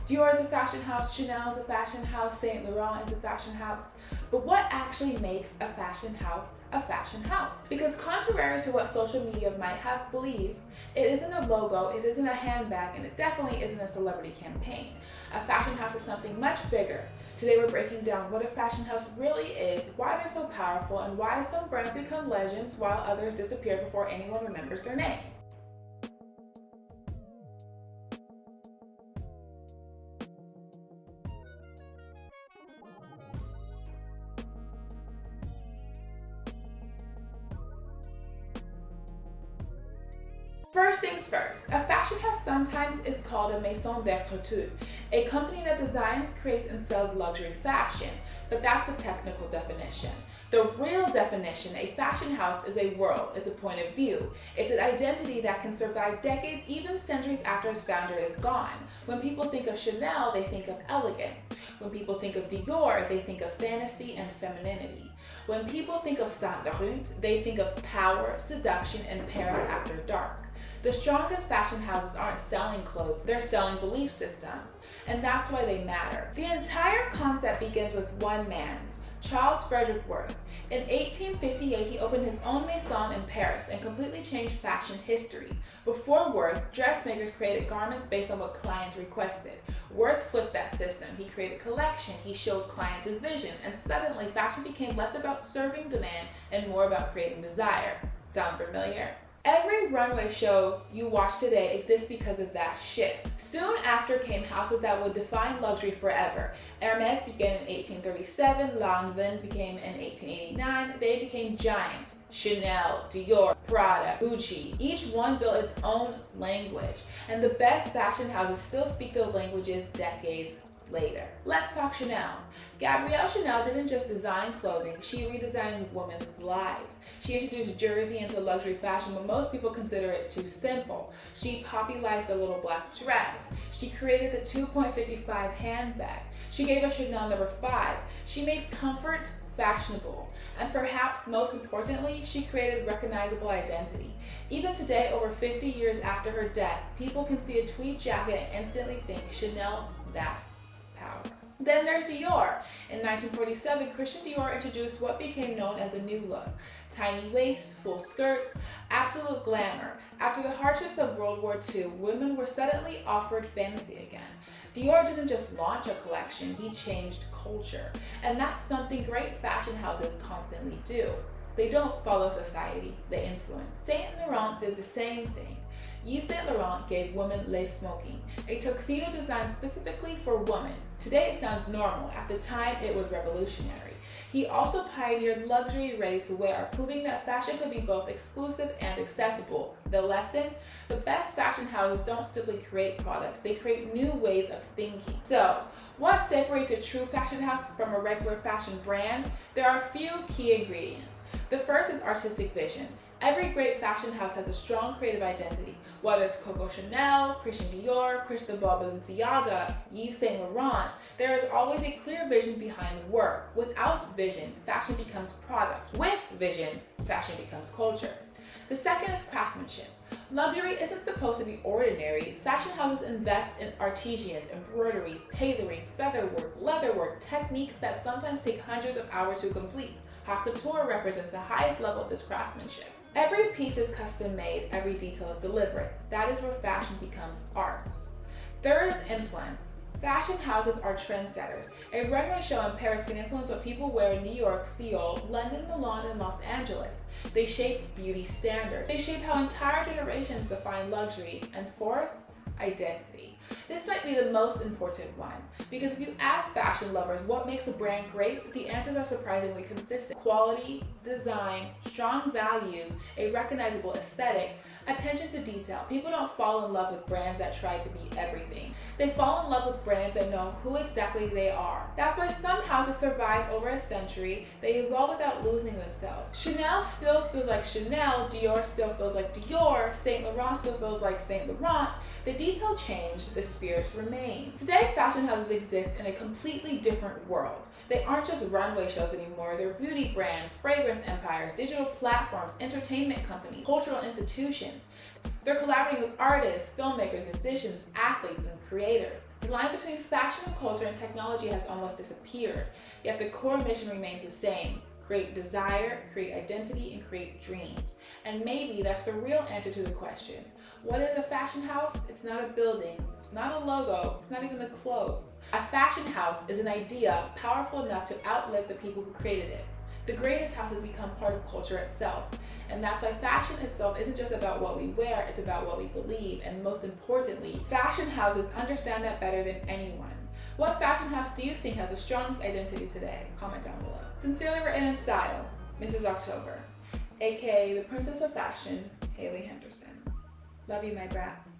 Dior is a fashion house, Chanel is a fashion house, Saint Laurent is a fashion house. But what actually makes a fashion house a fashion house? Because contrary to what social media might have believed, it isn't a logo, it isn't a handbag, and it definitely isn't a celebrity campaign. A fashion house is something much bigger. Today we're breaking down what a fashion house really is, why they're so powerful, and why some brands become legends while others disappear before anyone remembers their name. First things first, a fashion house sometimes is called a maison de couture, a company that designs, creates, and sells luxury fashion, but that's the technical definition. The real definition, a fashion house is a world, it's a point of view. It's an identity that can survive decades, even centuries after its founder is gone. When people think of Chanel, they think of elegance. When people think of Dior, they think of fantasy and femininity. When people think of Saint Laurent, they think of power, seduction, and Paris after dark. The strongest fashion houses aren't selling clothes, they're selling belief systems, and that's why they matter. The entire concept begins with one man's, Charles Frederick Worth. In 1858, he opened his own maison in Paris and completely changed fashion history. Before Worth, dressmakers created garments based on what clients requested. Worth flipped that system. He created a collection, he showed clients his vision, and suddenly fashion became less about serving demand and more about creating desire. Sound familiar? Every runway show you watch today exists because of that shift. Soon after came houses that would define luxury forever. Hermes began in 1837, Laurent became in 1889. They became giants. Chanel, Dior, Prada, Givenchy. Each one built its own language, and the best fashion houses still speak those languages decades later. Let's talk Chanel. Gabrielle Chanel didn't just design clothing, she redesigned women's lives. She introduced jersey into luxury fashion when most people consider it too simple. She popularized the little black dress. She created the 2.55 handbag. She gave us Chanel No. 5. She made comfort fashionable. And perhaps most importantly, she created recognizable identity. Even today, over 50 years after her death, people can see a tweed jacket and instantly think Chanel, that's power. Then there's Dior. In 1947, Christian Dior introduced what became known as the new look. Tiny waists, full skirts, absolute glamour. After the hardships of World War II, women were suddenly offered fantasy again. Dior didn't just launch a collection, he changed culture. And that's something great fashion houses constantly do. They don't follow society, they influence. Saint Laurent did the same thing. Yves Saint Laurent gave women lace smoking, a tuxedo designed specifically for women. Today it sounds normal, at the time it was revolutionary. He also pioneered luxury ready-to-wear, proving that fashion could be both exclusive and accessible. The lesson? The best fashion houses don't simply create products, they create new ways of thinking. So, what separates a true fashion house from a regular fashion brand? There are a few key ingredients. The first is artistic vision. Every great fashion house has a strong creative identity. Whether it's Coco Chanel, Christian Dior, Cristobal Balenciaga, Yves Saint Laurent, there is always a clear vision behind the work. Without vision, fashion becomes product. With vision, fashion becomes culture. The second is craftsmanship. Luxury isn't supposed to be ordinary. Fashion houses invest in artisans, embroideries, tailoring, featherwork, leatherwork, techniques that sometimes take hundreds of hours to complete. Haute couture represents the highest level of this craftsmanship. Every piece is custom made, every detail is deliberate. That is where fashion becomes art. Third is influence. Fashion houses are trendsetters. A runway show in Paris can influence what people wear in New York, Seoul, London, Milan, and Los Angeles. They shape beauty standards. They shape how entire generations define luxury. And fourth, identity. This might be the most important one, because if you ask fashion lovers what makes a brand great, the answers are surprisingly consistent. Quality, design, strong values, a recognizable aesthetic, attention to detail. People don't fall in love with brands that try to be everything. They fall in love with brands that know who exactly they are. That's why some houses survive over a century. They evolve without losing themselves. Chanel still feels like Chanel, Dior still feels like Dior, Saint Laurent still feels like Saint Laurent. The detail changed, the spirits remain. Today, fashion houses exist in a completely different world. They aren't just runway shows anymore, they're beauty brands, fragrance empires, digital platforms, entertainment companies, cultural institutions. They're collaborating with artists, filmmakers, musicians, athletes, and creators. The line between fashion and culture and technology has almost disappeared, yet the core mission remains the same: create desire, create identity, and create dreams. And maybe that's the real answer to the question. What is a fashion house? It's not a building, it's not a logo, it's not even the clothes. A fashion house is an idea powerful enough to outlive the people who created it. The greatest houses become part of culture itself. And that's why fashion itself isn't just about what we wear, it's about what we believe. And most importantly, fashion houses understand that better than anyone. What fashion house do you think has the strongest identity today? Comment down below. Sincerely written in style, Mrs. October, aka the Princess of Fashion, Haley Henderson. Love you, my brats.